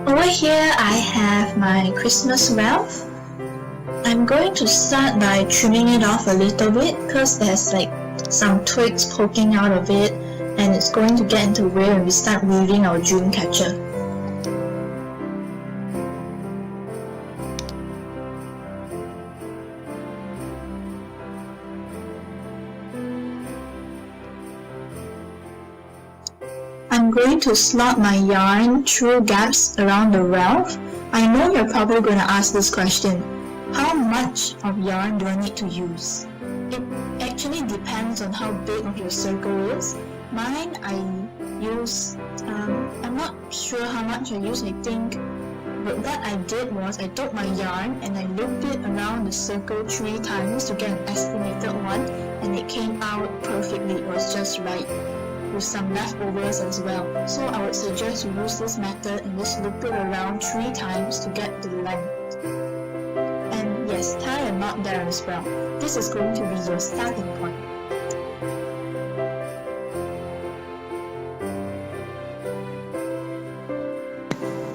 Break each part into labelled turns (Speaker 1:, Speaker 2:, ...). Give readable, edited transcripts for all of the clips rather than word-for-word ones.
Speaker 1: Over here I have my Chrirsstmas wreath. I'm going to start by trimming it off a little bit because there's like some twigs poking out of it and it's going to get into the way when we start weaving our Dreamcatcher. I'm going to slot my yarn through gaps around the wreath. I know you're probably going to ask this question. How much of yarn do I need to use? It actually depends on how big of your circle is. Mine, I use, I'm not sure how much I use, I think. But what I did was I took my yarn and I looped it around the circle 3 times to get an estimated one, and it came out perfectly. It was just right, with some leftovers as well. So I would suggest you use this method and just loop it around 3 times to get the length. And yes, tie a knot there as well. This is going to be your starting point.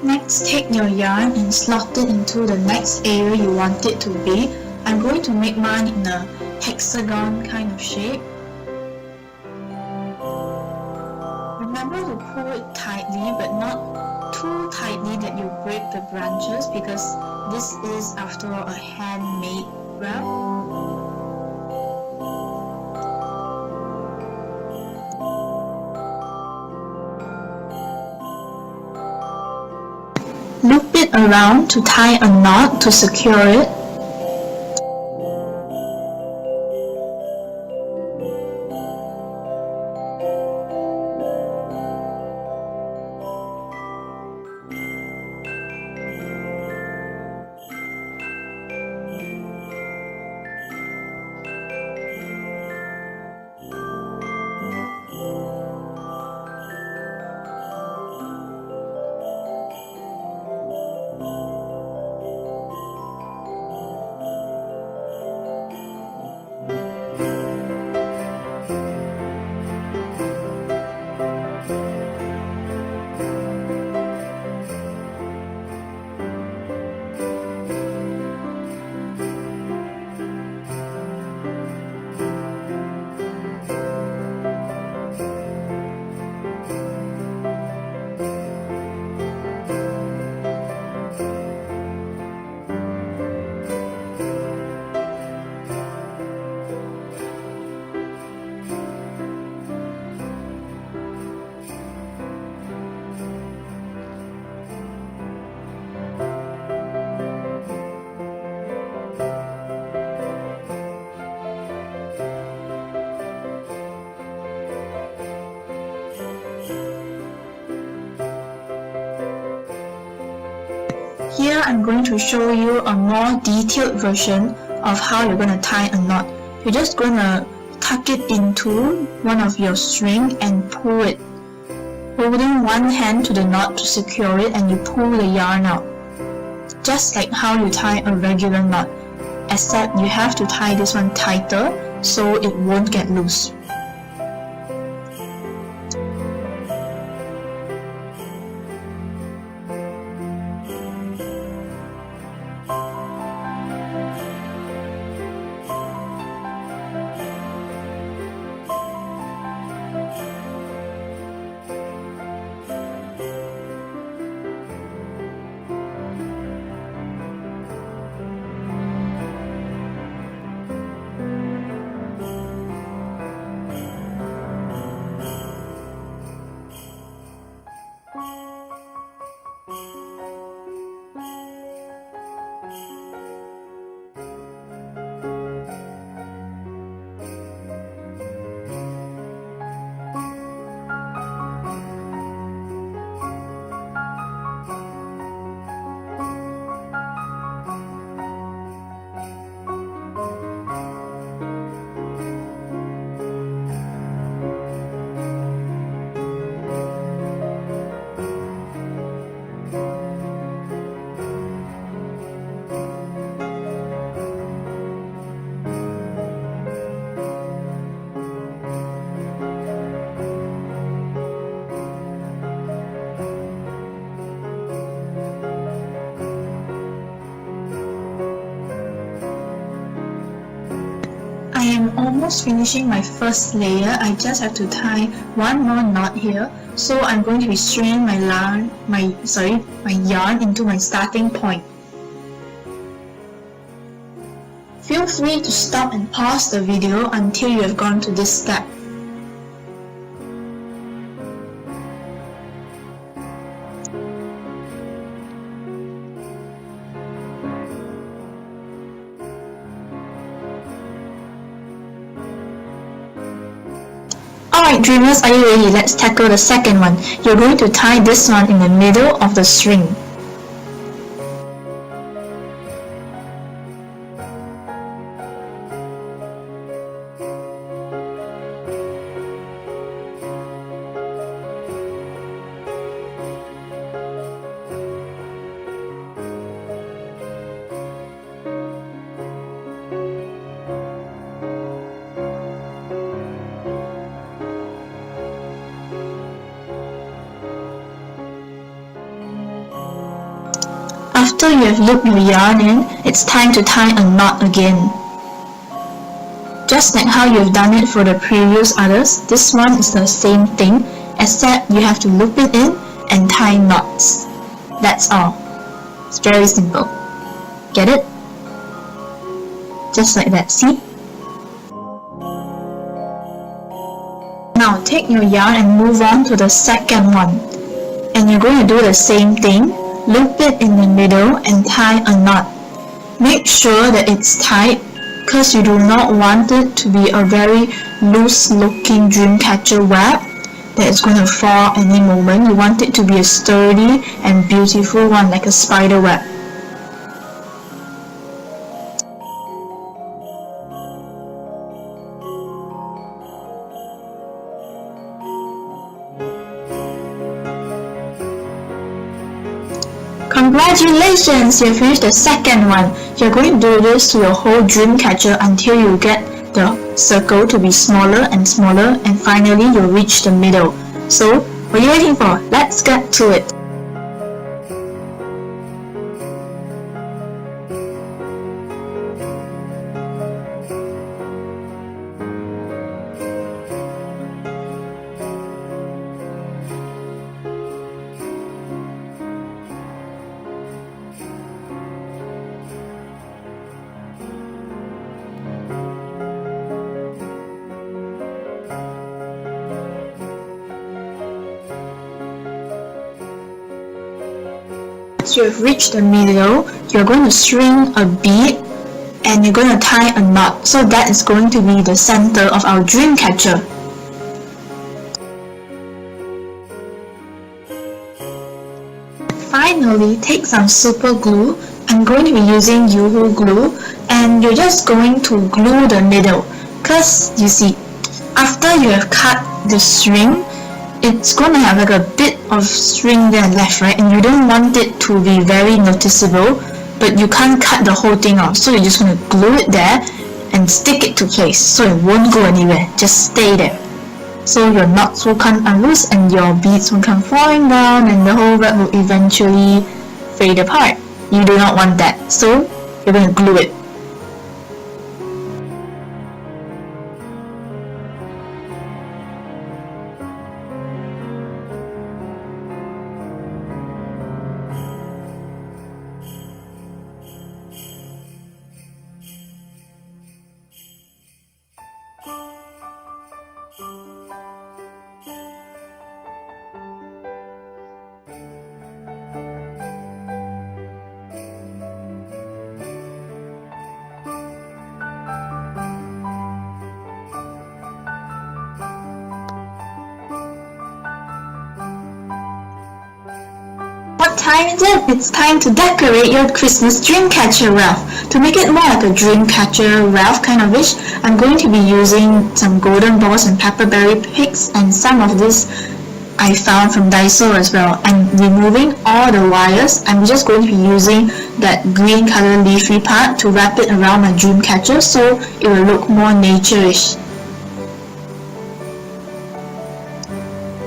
Speaker 1: Next, take your yarn and slot it into the next area you want it to be. I'm going to make mine in a hexagon kind of shape. Remember to pull it tightly, but not too tightly that you break the branches, because this is, after all, a handmade wreath. Loop it around to tie a knot to secure it. Here I'm going to show you a more detailed version of how you're going to tie a knot. You're just going to tuck it into one of your string and pull it, holding one hand to the knot to secure it, and you pull the yarn out. Just like how you tie a regular knot, except you have to tie this one tighter so it won't get loose. almost finishing my first layer. I just have to tie one more knot here. So I'm going to be stringing my yarn into my starting point. Feel free to stop and pause the video until you have gone to this step. Alright dreamers, are you ready? Let's tackle the second one. You're going to tie this one in the middle of the string. After you have looped your yarn in, it's time to tie a knot again. Just like how you've done it for the previous others, this one is the same thing, except you have to loop it in and tie knots. That's all. It's very simple. Get it? Just like that, see? Now take your yarn and move on to the second one. And you're going to do the same thing. Loop it in the middle and tie a knot. Make sure that it's tight because you do not want it to be a very loose looking dreamcatcher web that is going to fall any moment. You want it to be a sturdy and beautiful one like a spider web. Congratulations! You finished the second one. You're going to do this to your whole dream catcher until you get the circle to be smaller and smaller, and finally you'll reach the middle. So, what are you waiting for? Let's get to it. Once you have reached the middle, you're going to string a bead and you're going to tie a knot. So that is going to be the center of our dream catcher. Finally, take some super glue. I'm going to be using Yoo-hoo glue, and you're just going to glue the middle. Because you see, after you have cut the string, it's going to have like a bit of string there left, right? And you don't want it to be very noticeable, but you can't cut the whole thing off. So you're just going to glue it there and stick it to place so it won't go anywhere. Just stay there. So your knots will come unloose and your beads will come falling down and the whole web will eventually fade apart. You do not want that. So you're going to glue it. What time is it? It's time to decorate your Christmas Dreamcatcher Wreath. To make it more like a Dreamcatcher Wreath kind of wish, I'm going to be using some golden balls and pepperberry picks, and some of this I found from Daiso as well. I'm removing all the wires. I'm just going to be using that green color leafy part to wrap it around my Dreamcatcher so it will look more nature-ish.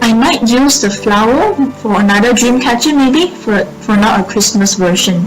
Speaker 1: I might use the flower for another Dreamcatcher maybe, for not a Christmas version.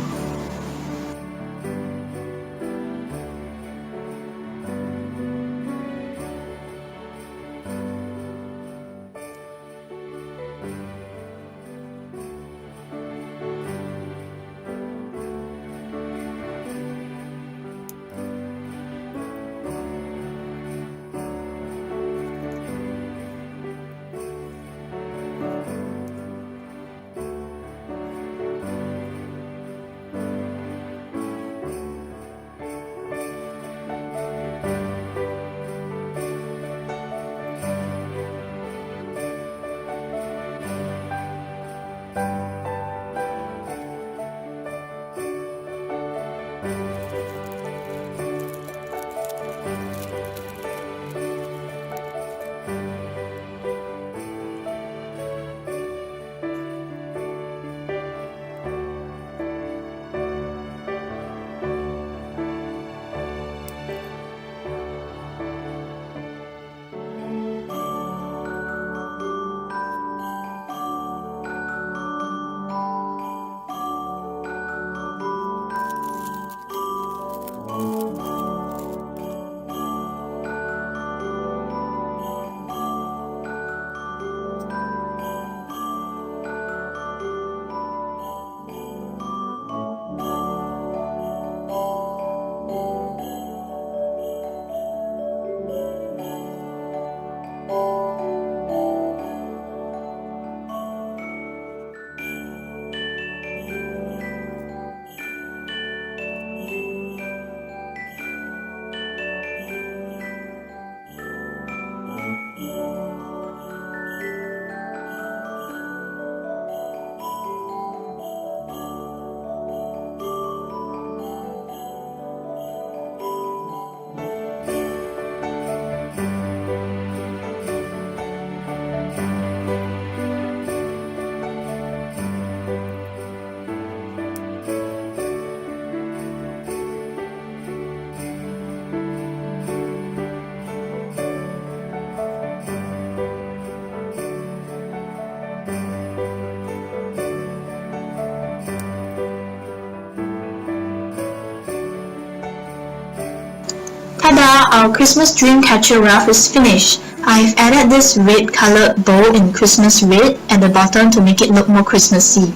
Speaker 1: Ta-da! Our Christmas Dreamcatcher Wreath is finished. I've added this red colored bow in Christmas red at the bottom to make it look more Christmassy.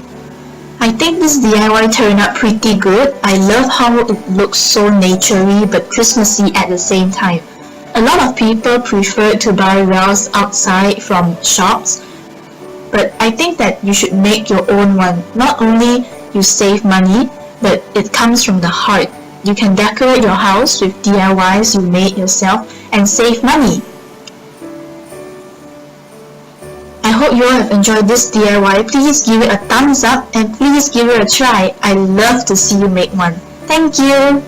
Speaker 1: I think this DIY turned out pretty good. I love how it looks so naturey but Christmassy at the same time. A lot of people prefer to buy wreaths outside from shops, but I think that you should make your own one. Not only you save money, but it comes from the heart. You can decorate your house with DIYs you made yourself and save money. I hope you all have enjoyed this DIY. Please give it a thumbs up and please give it a try. I love to see you make one. Thank you!